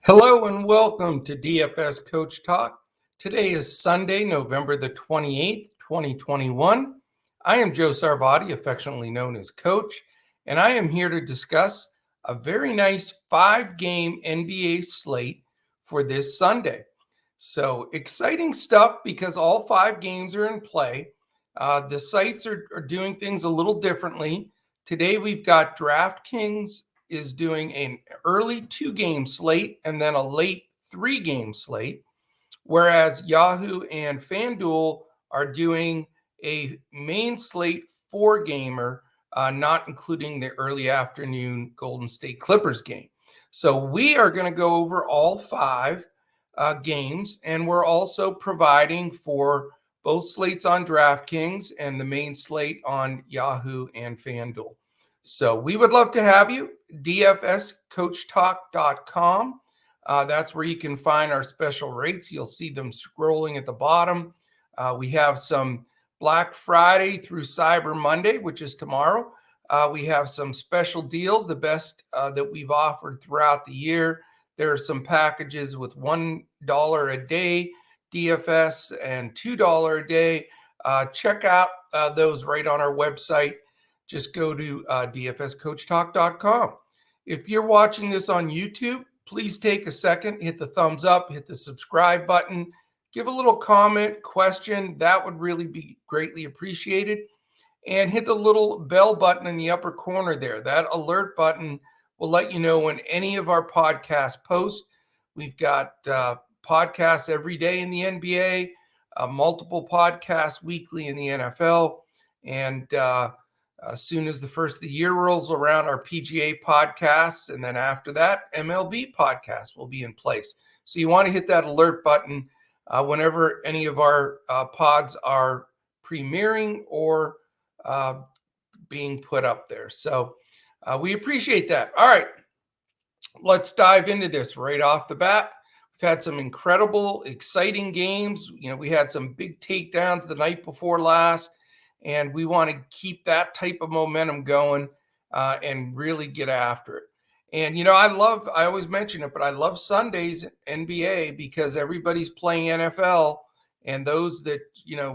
Hello and welcome to DFS Coach Talk. Today is Sunday, November the 28th, 2021. I am Joe Sarvati, affectionately known as Coach, and I am here to discuss a very nice 5-game NBA slate for this Sunday. So exciting stuff because all 5 games are in play. The sites are doing things a little differently. Today we've got Draftkings is doing an early 2-game slate and then a late 3-game slate, whereas Yahoo and Fanduel are doing a main slate 4-gamer, not including the early afternoon Golden State Clippers game. So we are going to go over all 5 games, and we're also providing for both slates on DraftKings and the main slate on Yahoo and FanDuel. So we would love to have you. dfscoachtalk.com. That's where you can find our special rates. You'll see them scrolling at the bottom. We have some Black Friday through Cyber Monday, which is tomorrow. We have some special deals, the best that we've offered throughout the year. There are some packages with $1 a day DFS and $2 a day. Check out those right on our website. Just go to dfscoachtalk.com. If you're watching this on YouTube, please take a second, hit the thumbs up, hit the subscribe button, give a little comment, question. That would really be greatly appreciated. And hit the little bell button in the upper corner there. That alert button will let you know when any of our podcasts post. We've got podcasts every day in the NBA, multiple podcasts weekly in the NFL, and as soon as the first of the year rolls around, our PGA podcasts, and then after that, MLB podcasts will be in place. So you want to hit that alert button whenever any of our pods are premiering or being put up there. So we appreciate that. All right, let's dive into this right off the bat. We've had some incredible, exciting games. We had some big takedowns the night before last. And we want to keep that type of momentum going and really get after it. And, I always mention it, but I love Sundays NBA because everybody's playing NFL. And those that,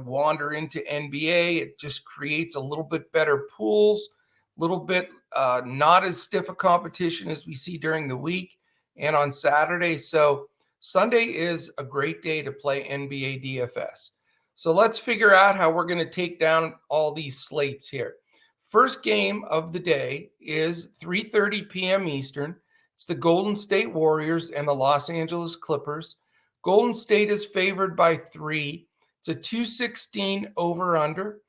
wander into NBA, it just creates a little bit better pools, a little bit not as stiff a competition as we see during the week and on Saturday. So Sunday is a great day to play NBA DFS. So let's figure out how we're going to take down all these slates here. First game of the day is 3:30 p.m. Eastern. It's the Golden State Warriors and the Los Angeles Clippers. Golden State is favored by 3. It's a 216 over-under.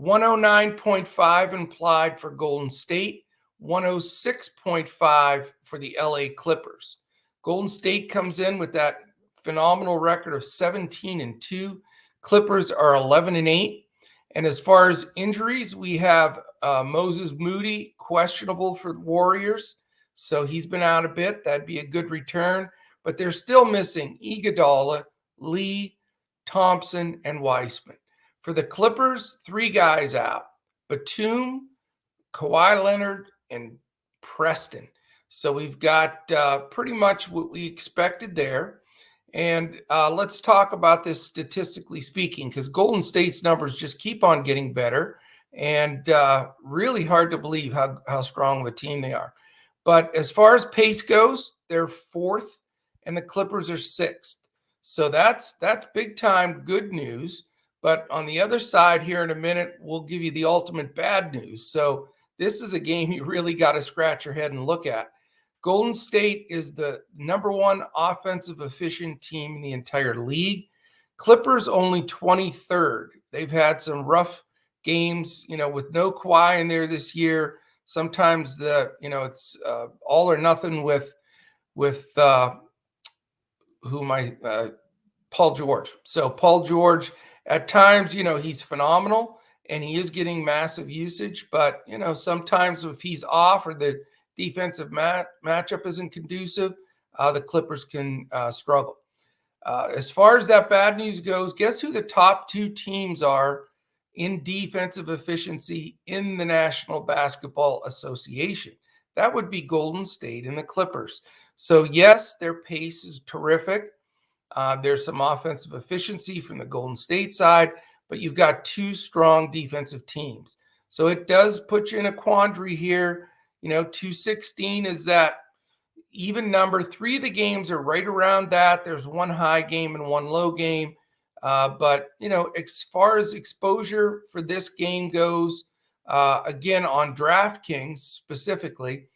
109.5 implied for Golden State. 106.5 for the LA Clippers. Golden State comes in with that phenomenal record of 17-2. Clippers are 11-8. And as far as injuries, we have Moses Moody questionable for the Warriors. So he's been out a bit. That'd be a good return. But they're still missing Iguodala, Lee, Thompson, and Weissman. For the Clippers, 3 guys out. Batum, Kawhi Leonard, and Preston. So we've got pretty much what we expected there. And let's talk about this statistically speaking, because Golden State's numbers just keep on getting better and really hard to believe how strong of a team they are. But as far as pace goes, they're 4th and the Clippers are 6th. So that's big time good news. But on the other side here in a minute, we'll give you the ultimate bad news. So this is a game you really got to scratch your head and look at. Golden State is the number 1 offensive efficient team in the entire league. Clippers only 23rd. They've had some rough games, with no Kawhi in there this year. Sometimes it's all or nothing with Paul George. So Paul George, at times, he's phenomenal and he is getting massive usage. But, sometimes if he's off or the defensive matchup isn't conducive, the Clippers can struggle. As far as that bad news goes, guess who the top 2 teams are in defensive efficiency in the National Basketball Association? That would be Golden State and the Clippers. So yes, their pace is terrific. There's some offensive efficiency from the Golden State side, but you've got two strong defensive teams. So it does put you in a quandary here. 216 is that even number. 3 of the games are right around that. There's one high game and one low game. But, as far as exposure for this game goes, again, on DraftKings specifically,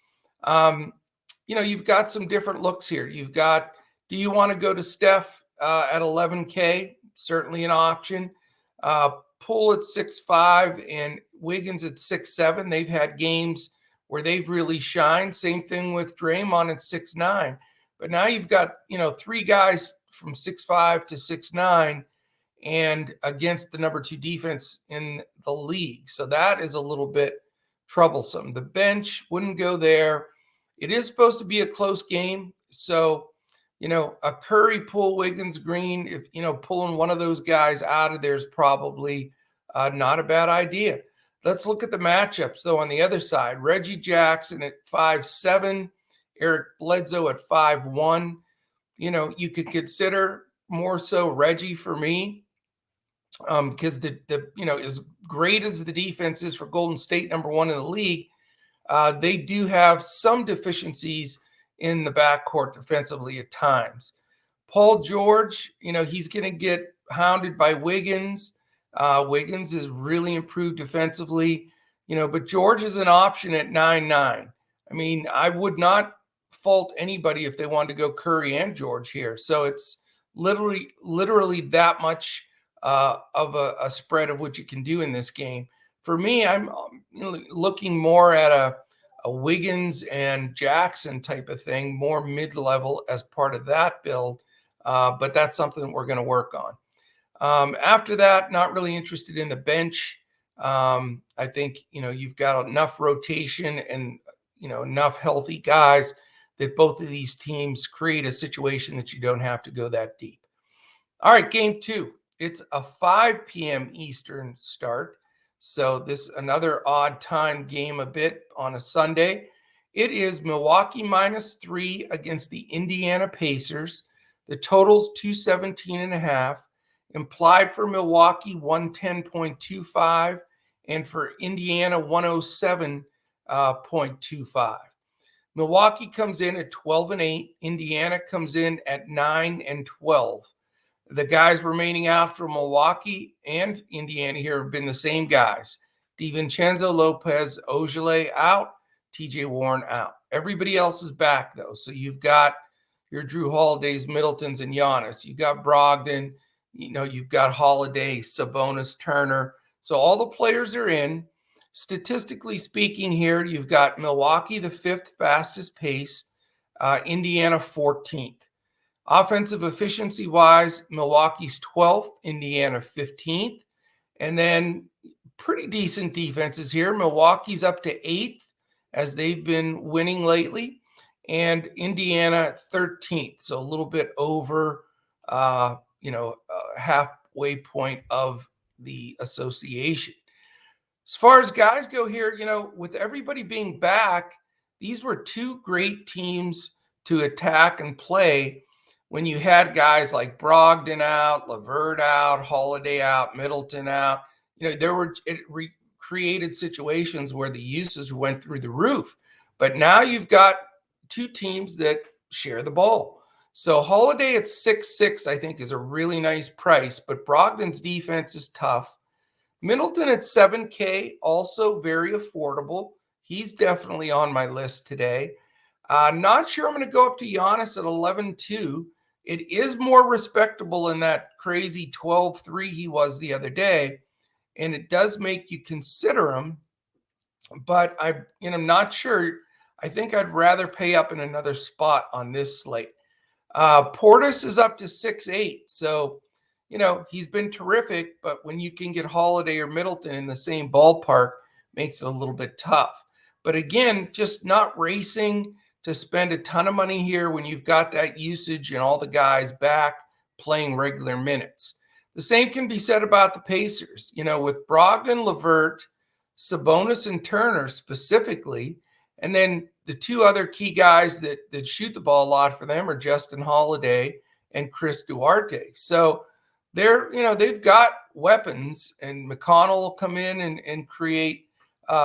you've got some different looks here. You've got, do you want to go to Steph at 11K? Certainly an option. Poole at 6.5 and Wiggins at 6.7. They've had games where they've really shined. Same thing with Draymond at 6.9. But now you've got, 3 guys from 6.5 to 6.9 and against the number 2 defense in the league. So that is a little bit troublesome. The bench wouldn't go there. It is supposed to be a close game. So, a Curry, Poole, Wiggins, Green, if, pulling one of those guys out of there is probably not a bad idea. Let's look at the matchups, though, on the other side. Reggie Jackson at 5.7, Eric Bledsoe at 5.1. You could consider more so Reggie for me because as great as the defense is for Golden State, number 1 in the league, they do have some deficiencies in the backcourt defensively at times. Paul George, he's going to get hounded by Wiggins. Wiggins has really improved defensively, but George is an option at 9.9. I mean, I would not fault anybody if they wanted to go Curry and George here. So it's literally that much of a spread of what you can do in this game. For me, I'm looking more at a Wiggins and Jackson type of thing, more mid-level as part of that build. But that's something that we're going to work on. After that, not really interested in the bench. I think, you've got enough rotation and, enough healthy guys that both of these teams create a situation that you don't have to go that deep. All right, game 2. It's a 5 p.m. Eastern start. So this is another odd time game a bit on a Sunday. It is Milwaukee -3 against the Indiana Pacers. The total's 217.5. Implied for Milwaukee 110.25 and for Indiana 107.25. Milwaukee comes in at 12-8. Indiana comes in at 9-12. The guys remaining out for Milwaukee and Indiana here have been the same guys. DiVincenzo, Lopez, Ogilvy out, TJ Warren out. Everybody else is back, though. So you've got your Drew Holidays, Middletons, and Giannis. You've got Brogdon. You've got Holiday, Sabonis, Turner. So all the players are in. Statistically speaking here, you've got Milwaukee, the 5th fastest pace, Indiana 14th. Offensive efficiency-wise, Milwaukee's 12th, Indiana 15th. And then pretty decent defenses here. Milwaukee's up to 8th as they've been winning lately. And Indiana 13th, so a little bit over, halfway point of the association. As far as guys go here, with everybody being back, these were 2 great teams to attack and play when you had guys like Brogdon out, LeVert out, Holiday out, Middleton out. It created situations where the usage went through the roof. But now you've got 2 teams that share the ball. So Holiday at 6.6, I think, is a really nice price, but Brogdon's defense is tough. Middleton at 7K, also very affordable. He's definitely on my list today. Not sure I'm going to go up to Giannis at 11.2. It is more respectable than that crazy 12.3 he was the other day, and it does make you consider him. But I'm not sure. I think I'd rather pay up in another spot on this slate. Portis is up to 6.8. So, he's been terrific, but when you can get Holiday or Middleton in the same ballpark, makes it a little bit tough. But again, just not racing to spend a ton of money here when you've got that usage and all the guys back playing regular minutes. The same can be said about the Pacers. With Brogdon, LeVert, Sabonis, and Turner specifically, and then the two other key guys that shoot the ball a lot for them are Justin Holiday and Chris Duarte. So they've got weapons, and McConnell will come in and create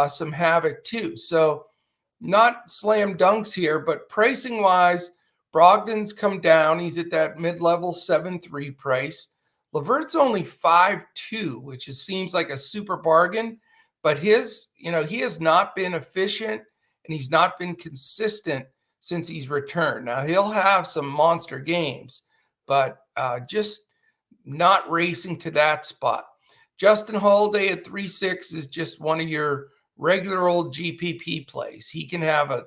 some havoc too. So not slam dunks here, but pricing wise, Brogdon's come down. He's at that mid-level 7-3 price. LeVert's only 5-2, which seems like a super bargain, but he has not been efficient and he's not been consistent since he's returned. Now he'll have some monster games, but just not racing to that spot. Justin Holiday at 3-6 is just one of your regular old GPP plays. He can have a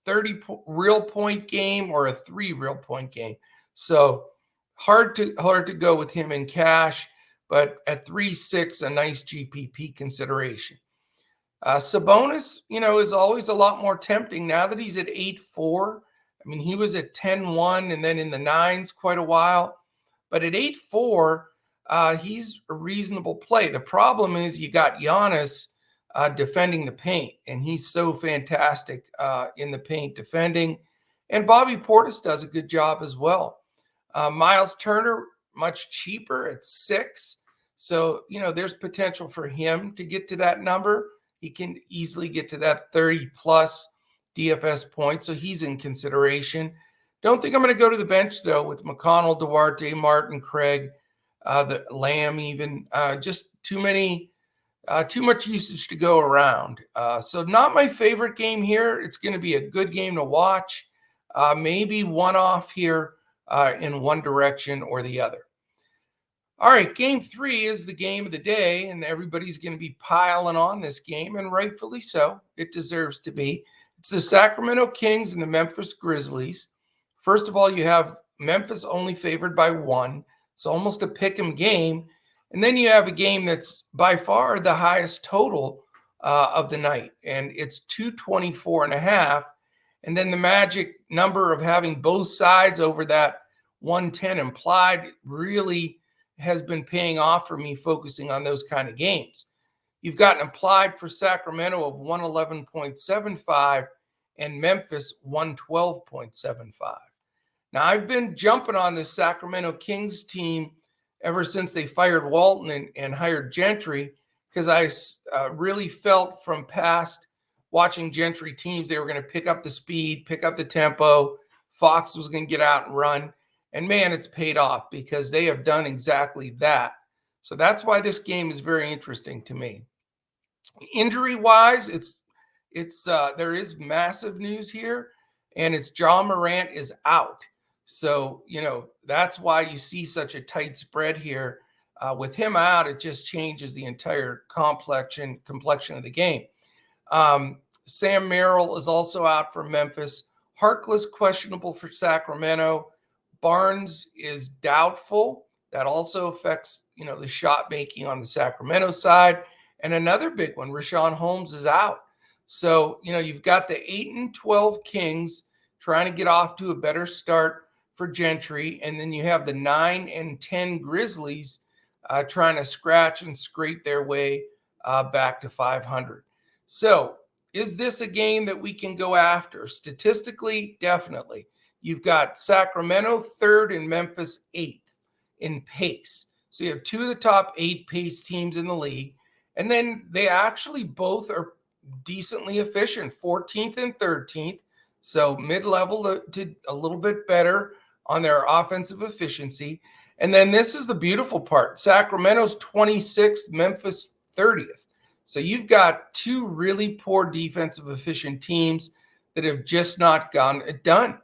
30 real point game or a 3 real point game. So hard to go with him in cash, but at 3-6, a nice GPP consideration. Sabonis, is always a lot more tempting now that he's at 8-4. I mean, he was at 10-1 and then in the 9s quite a while. But at 8-4, he's a reasonable play. The problem is you got Giannis defending the paint, and he's so fantastic in the paint defending. And Bobby Portis does a good job as well. Miles Turner, much cheaper at 6. So, there's potential for him to get to that number. He can easily get to that 30-plus DFS points, so he's in consideration. Don't think I'm going to go to the bench, though, with McConnell, Duarte, Martin, Craig, the Lamb even. Just too much usage to go around. So not my favorite game here. It's going to be a good game to watch. Maybe one off here in one direction or the other. All right, game 3 is the game of the day, and everybody's going to be piling on this game, and rightfully so. It deserves to be. It's the Sacramento Kings and the Memphis Grizzlies. First of all, you have Memphis only favored by 1. It's almost a pick 'em game. And then you have a game that's by far the highest total of the night, and it's 224.5. And then the magic number of having both sides over that 110 implied really has been paying off for me, focusing on those kind of games. You've got an implied for Sacramento of 111.75 and Memphis 112.75. Now, I've been jumping on this Sacramento Kings team ever since they fired Walton and hired Gentry, because I really felt from past watching Gentry teams, they were going to pick up the speed, pick up the tempo. Fox was going to get out and run. And man, it's paid off because they have done exactly that. So that's why this game is very interesting to me. Injury-wise, there is massive news here, and it's Ja Morant is out. So, that's why you see such a tight spread here. With him out, it just changes the entire complexion of the game. Sam Merrill is also out for Memphis. Harkless questionable for Sacramento. Barnes is doubtful. That also affects, the shot making on the Sacramento side. And another big one, Richaun Holmes is out. So, you've got the 8-12 Kings trying to get off to a better start for Gentry. And then you have the 9-10 Grizzlies trying to scratch and scrape their way back to 500. So is this a game that we can go after? Statistically, definitely. You've got Sacramento 3rd and Memphis 8th in pace. So you have 2 of the top 8 pace teams in the league. And then they actually both are decently efficient, 14th and 13th. So mid-level to a little bit better on their offensive efficiency. And then this is the beautiful part. Sacramento's 26th, Memphis 30th. So you've got 2 really poor defensive efficient teams that have just not gotten it done.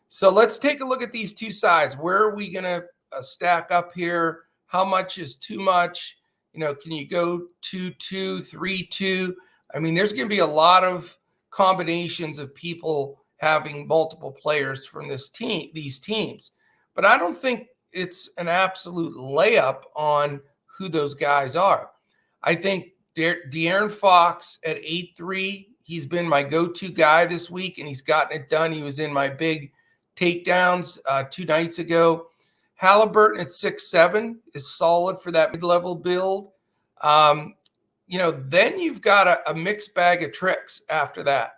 So let's take a look at these two sides. Where are we going to stack up here? How much is too much? Can you go 2-2, 3-2? I mean, there's going to be a lot of combinations of people having multiple players from these teams. But I don't think it's an absolute layup on who those guys are. I think De'Aaron Fox at 8-3, he's been my go-to guy this week, and he's gotten it done. He was in my big takedowns 2 nights ago. Halliburton at 6-7 is solid for that mid-level build. Then you've got a mixed bag of tricks after that.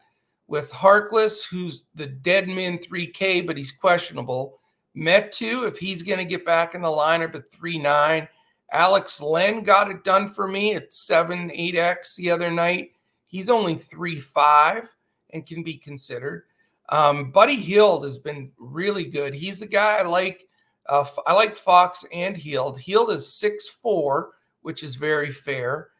with Harkless, who's the dead min 3K, but he's questionable. Metu, if he's going to get back in the lineup at 3.9. Alex Len got it done for me at 7-8x the other night. He's only 3.5 and can be considered. Buddy Hield has been really good. He's the guy I like. I like Fox and Hield. Hield is 6.4, which is very fair.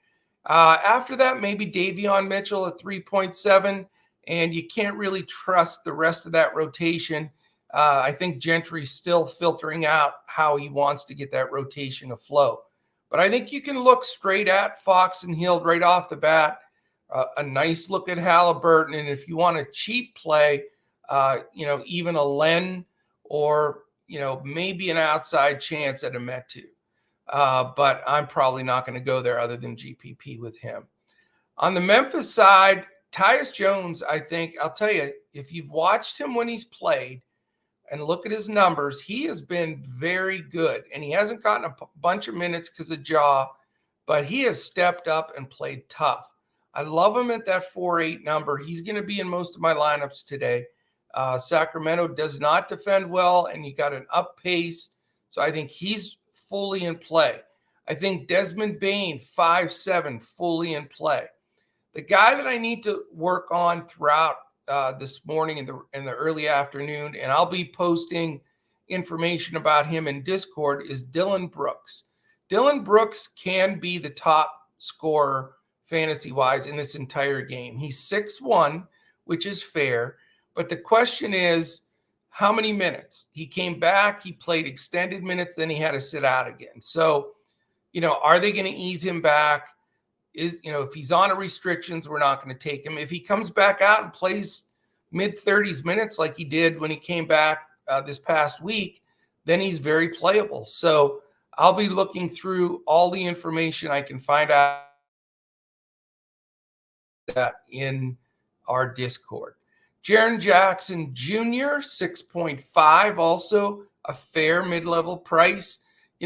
After that, maybe Davion Mitchell at 3.7, and you can't really trust the rest of that rotation. I think Gentry's still filtering out how he wants to get that rotation afloat. But I think you can look straight at Fox and Hield right off the bat. A nice look at Halliburton, and if you want a cheap play, even a Len or, maybe an outside chance at a Metu. But I'm probably not going to go there other than GPP with him. On the Memphis side, Tyus Jones, I think, I'll tell you, if you've watched him when he's played and look at his numbers, he has been very good. And he hasn't gotten a bunch of minutes because of jaw, but he has stepped up and played tough. I love him at that 4.8 number. He's going to be in most of my lineups today. Sacramento does not defend well, and you got an up pace. So I think he's fully in play. I think Desmond Bane, 5.7, fully in play. The guy that I need to work on throughout this morning in the early afternoon, and I'll be posting information about him in Discord, is Dillon Brooks. Dillon Brooks can be the top scorer fantasy-wise in this entire game. He's 6'1", which is fair, but the question is, how many minutes? He came back, he played extended minutes, then he had to sit out again. So, are they going to ease him back? If he's on a restrictions, we're not going to take him. If he comes back out and plays mid-30s minutes like he did when he came back this past week, then he's very playable. So I'll be looking through all the information I can find out that in our Discord. Jaren Jackson Jr., 6.5, also a fair mid-level price.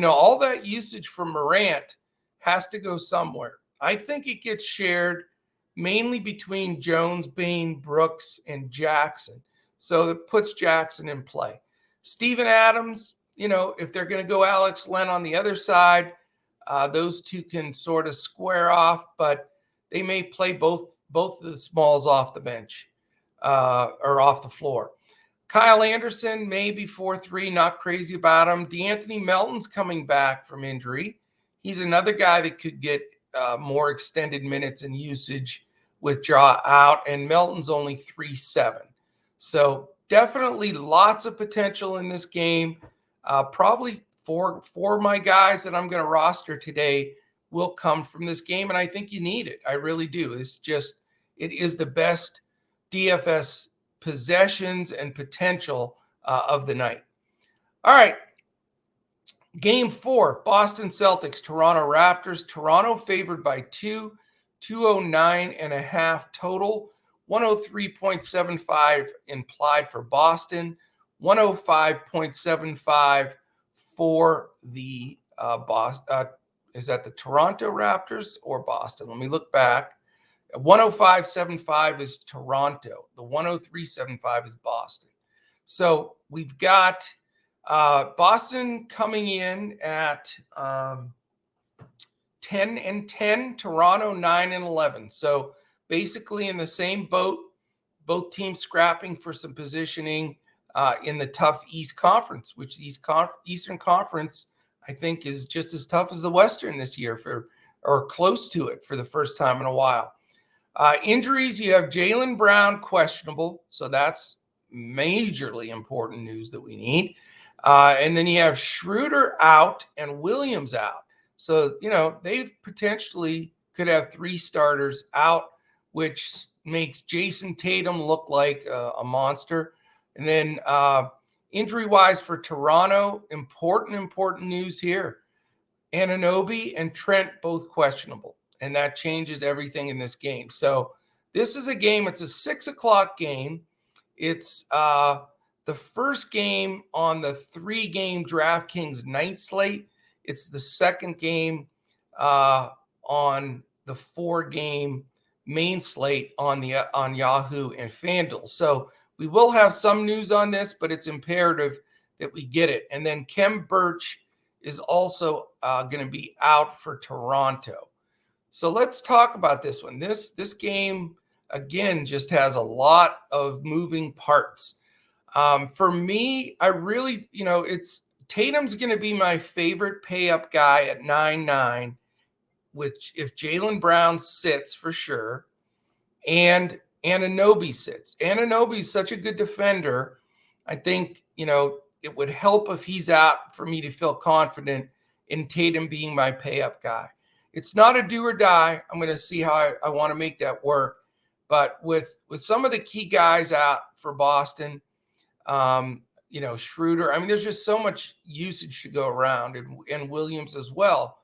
All that usage from Morant has to go somewhere. I think it gets shared mainly between Jones, Bane, Brooks, and Jackson. So it puts Jackson in play. Steven Adams, if they're going to go Alex Len on the other side, those two can sort of square off, but they may play both of the smalls off the bench or off the floor. Kyle Anderson, maybe 4.3, not crazy about him. DeAnthony Melton's coming back from injury. He's another guy that could get more extended minutes and usage with jaw out, and Melton's only 3.7. So definitely lots of potential in this game. Probably four of my guys that I'm going to roster today will come from this game, and I think you need it. I really do. It is the best DFS possessions and potential of the night. All right. Game 4, Boston Celtics, Toronto Raptors. Toronto favored by 209.5 total, 103.75 implied for Boston, 105.75 for the Boston. Is that the Toronto Raptors or Boston? Let me look back. 105.75 is Toronto. The 103.75 is Boston. So we've got Boston coming in at 10-10, Toronto 9-11. So basically in the same boat, both teams scrapping for some positioning in the tough East Conference, which the Eastern Conference, I think, is just as tough as the Western this year or close to it for the first time in a while. Injuries, you have Jaylen Brown questionable, so that's majorly important news that we need. And then you have Schroeder out and Williams out. So, they potentially could have 3 starters out, which makes Jason Tatum look like a monster. And then injury-wise for Toronto, important news here. Anunoby and Trent both questionable, and that changes everything in this game. So this is a game, it's a 6 o'clock game. It's the first game on the 3-game DraftKings night slate. It's the second game on the 4-game main slate on Yahoo and FanDuel. So we will have some news on this, but it's imperative that we get it. And then Kem Birch is also going to be out for Toronto. So let's talk about this one. This game, again, just has a lot of moving parts. For me, I really, it's Tatum's going to be my favorite pay-up guy at 9-9, which if Jaylen Brown sits for sure, and Anunoby sits. Anunoby's such a good defender. I think, it would help if he's out for me to feel confident in Tatum being my pay-up guy. It's not a do or die. I'm going to see how I want to make that work. But with some of the key guys out for Boston, Schroeder, there's just so much usage to go around, and Williams as well.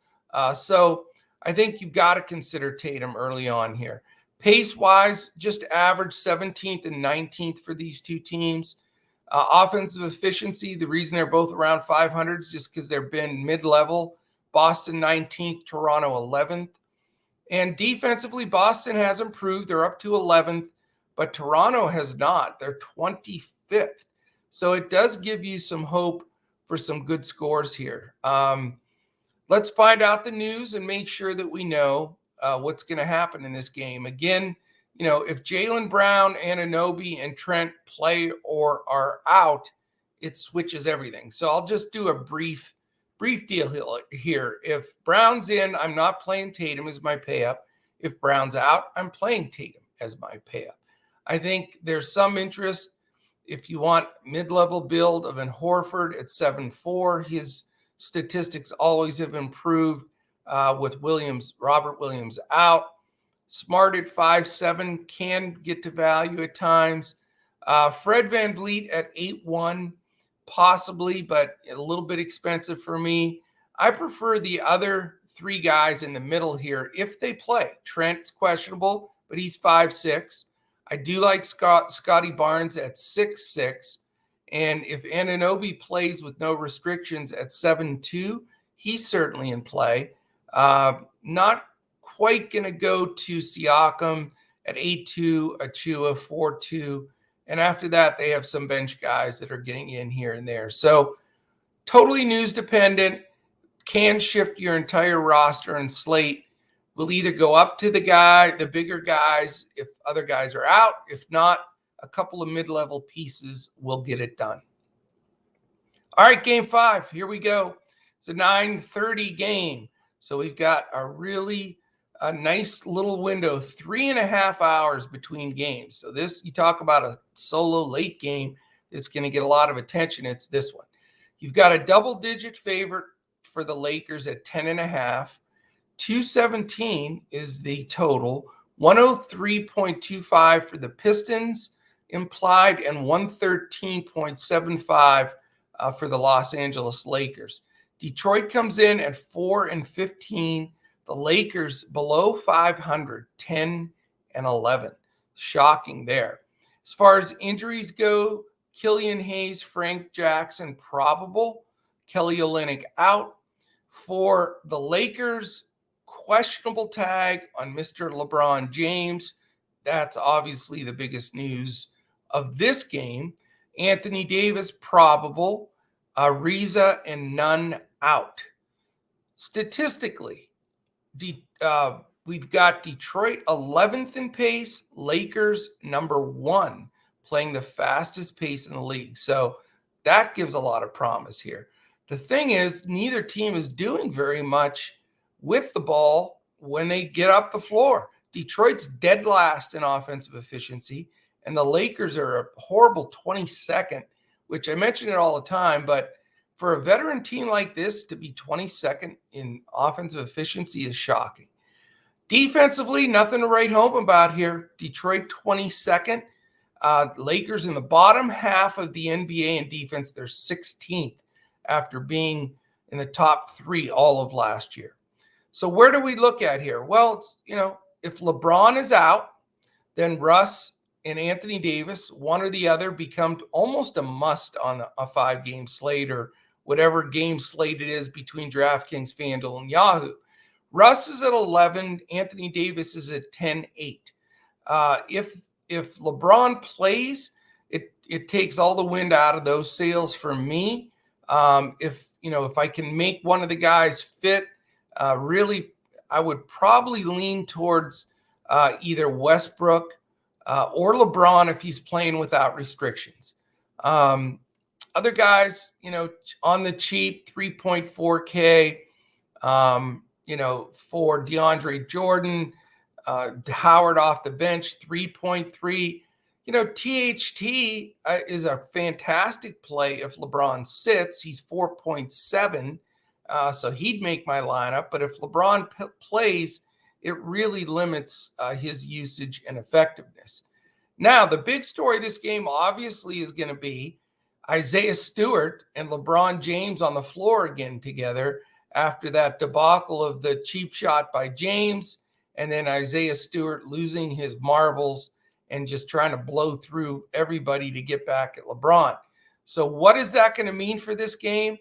So I think you've got to consider Tatum early on here. Pace-wise, just average 17th and 19th for these two teams. Offensive efficiency, the reason they're both around 500 is just because they've been mid-level. Boston 19th, Toronto 11th. And defensively, Boston has improved. They're up to 11th, but Toronto has not. They're 25th. So it does give you some hope for some good scores here. Let's find out the news and make sure that we know what's going to happen in this game. Again, if Jaylen Brown, Anunoby, and Trent play or are out, it switches everything. So I'll just do a brief deal here. If Brown's in, I'm not playing Tatum as my pay-up. If Brown's out, I'm playing Tatum as my pay-up. I think there's some interest if you want mid-level build of an Horford at 7-4. His statistics always have improved with Robert Williams out. Smart at 5-7 can get to value at times. Fred VanVleet at 8-1, possibly, but a little bit expensive for me. I prefer the other three guys in the middle here if they play. Trent's questionable, but he's 5-6. I do like Scotty Barnes at 6-6. And if Anunoby plays with no restrictions at 7-2, he's certainly in play. Not quite going to go to Siakam at 8-2, Achua 4-2. And after that, they have some bench guys that are getting in here and there. So totally news dependent, can shift your entire roster and slate. Will either go up to the bigger guys if other guys are out. If not, a couple of mid-level pieces will get it done. All right, game 5, here we go. It's a 9:30 game. So we've got a nice little window, 3.5 hours between games. So this, you talk about a solo late game that's going to get a lot of attention. It's this one. You've got a double-digit favorite for the Lakers at 10.5. 217 is the total. 103.25 for the Pistons implied, and 113.75 for the Los Angeles Lakers. Detroit comes in at 4-15. The Lakers below 500, 10-11. Shocking there. As far as injuries go, Killian Hayes, Frank Jackson probable. Kelly Olynyk out. For the Lakers, questionable tag on Mr. LeBron James. That's obviously the biggest news of this game. Anthony Davis probable. Ariza and Nunn out. Statistically, we've got Detroit 11th in pace, Lakers number 1, playing the fastest pace in the league. So that gives a lot of promise here. The thing is, neither team is doing very much with the ball when they get up the floor. Detroit's dead last in offensive efficiency, and the Lakers are a horrible 22nd, which I mention it all the time, but for a veteran team like this to be 22nd in offensive efficiency is shocking. Defensively, nothing to write home about here. Detroit 22nd. Lakers in the bottom half of the NBA in defense. They're 16th after being in the top 3 all of last year. So where do we look at here? Well, it's, if LeBron is out, then Russ and Anthony Davis, one or the other, become almost a must on a 5-game slate or whatever game slate it is between DraftKings, FanDuel, and Yahoo. Russ is at 11. Anthony Davis is at 10-8. If LeBron plays, it takes all the wind out of those sails for me. If I can make one of the guys fit, really, I would probably lean towards either Westbrook or LeBron if he's playing without restrictions. Other guys, on the cheap, 3.4K, for DeAndre Jordan, Howard off the bench, 3.3. THT is a fantastic play if LeBron sits. He's 4.7, so he'd make my lineup. But if LeBron plays, it really limits his usage and effectiveness. Now, the big story of this game obviously is going to be Isaiah Stewart and LeBron James on the floor again together after that debacle of the cheap shot by James, and then Isaiah Stewart losing his marbles and just trying to blow through everybody to get back at LeBron. So what is that going to mean for this game?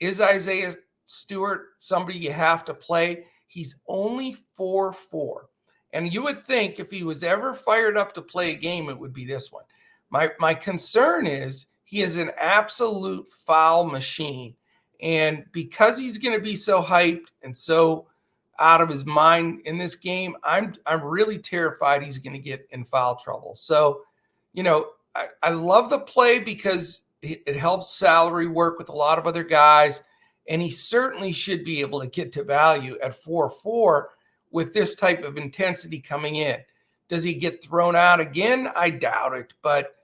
Is Isaiah Stewart somebody you have to play? He's only 4-4. And you would think if he was ever fired up to play a game, it would be this one. My concern is he is an absolute foul machine. And because he's going to be so hyped and so out of his mind in this game, I'm really terrified he's going to get in foul trouble. So, I love the play because it helps salary work with a lot of other guys. And he certainly should be able to get to value at 4-4 with this type of intensity coming in. Does he get thrown out again? I doubt it. But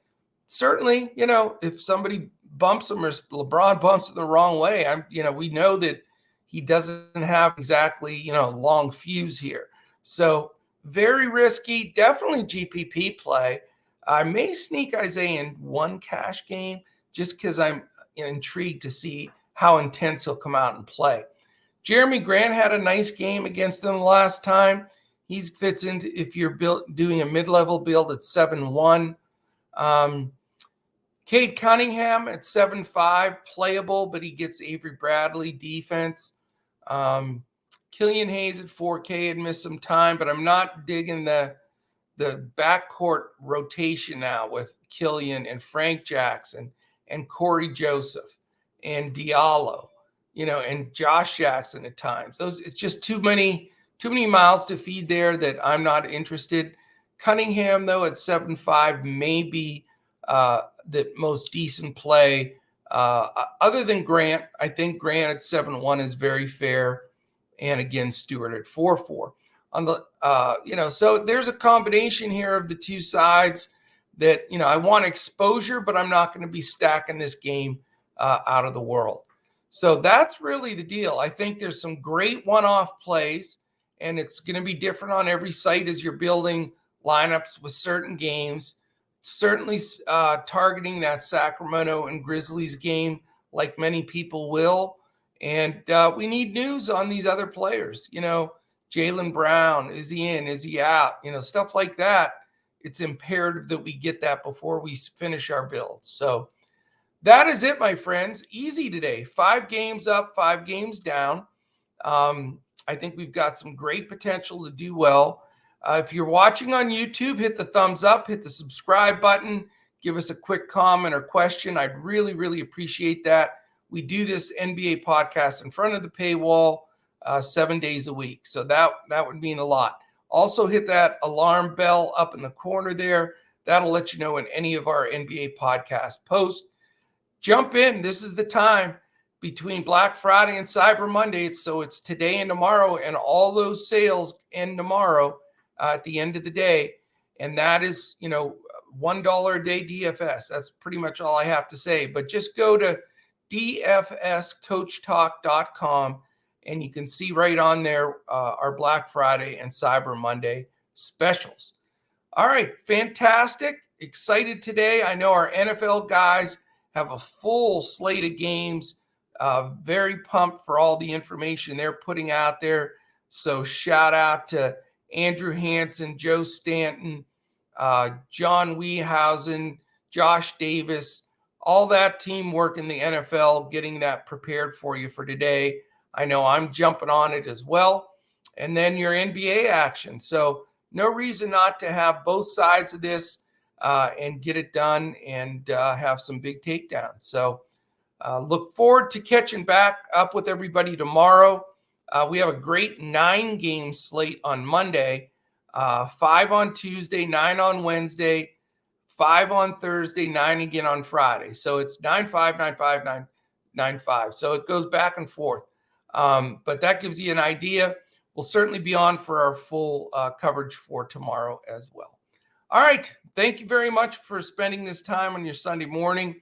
certainly, if somebody bumps him or LeBron bumps him the wrong way, we know that he doesn't have exactly, long fuse here. So very risky, definitely GPP play. I may sneak Isaiah in one cash game just because I'm intrigued to see how intense he'll come out and play. Jeremy Grant had a nice game against them last time. He fits into, if you're doing a mid-level build at 7-1. Cade Cunningham at 7-5, playable, but he gets Avery Bradley defense. Killian Hayes at 4K had missed some time, but I'm not digging the backcourt rotation now with Killian and Frank Jackson and Corey Joseph and Diallo, and Josh Jackson at times. It's just too many miles to feed there that I'm not interested. Cunningham, though, at 7-5 may be the most decent play. Other than Grant, I think Grant at 7-1 is very fair. And again, Stewart at 4-4. On the, so there's a combination here of the two sides that, I want exposure, but I'm not going to be stacking this game out of the world. So that's really the deal. I think there's some great one-off plays, and it's going to be different on every site as you're building lineups with certain games. Certainly targeting that Sacramento and Grizzlies game like many people will. And we need news on these other players. Jaylen Brown, is he in? Is he out? Stuff like that. It's imperative that we get that before we finish our build. So that is it, my friends. Easy today. 5 games up, 5 games down. I think we've got some great potential to do well. If you're watching on YouTube, hit the thumbs up, hit the subscribe button, give us a quick comment or question. I'd really, really appreciate that. We do this NBA podcast in front of the paywall 7 days a week. So that would mean a lot. Also hit that alarm bell up in the corner there. That'll let you know when any of our NBA podcast posts. Jump in. This is the time between Black Friday and Cyber Monday. It's today and tomorrow, and all those sales end tomorrow at the end of the day. And that is, $1 a day DFS. That's pretty much all I have to say. But just go to dfscoachtalk.com and you can see right on there our Black Friday and Cyber Monday specials. All right, fantastic. Excited today. I know our NFL guys have a full slate of games. Very pumped for all the information they're putting out there. So shout out to Andrew Hansen, Joe Stanton, John Wiehausen, Josh Davis, all that teamwork in the NFL, getting that prepared for you for today. I know I'm jumping on it as well. And then your NBA action. So no reason not to have both sides of this and get it done and have some big takedowns. So look forward to catching back up with everybody tomorrow. We have a great 9-game slate on Monday, 5 on Tuesday, 9 on Wednesday, 5 on Thursday, 9 again on Friday. So it's 9-5, 9-5, 9-9-5. So it goes back and forth. But that gives you an idea. We'll certainly be on for our full coverage for tomorrow as well. All right. Thank you very much for spending this time on your Sunday morning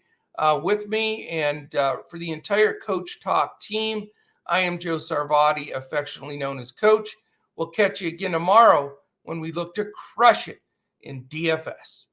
with me. And for the entire Coach Talk team, I am Joe Sarvati, affectionately known as Coach. We'll catch you again tomorrow when we look to crush it in DFS.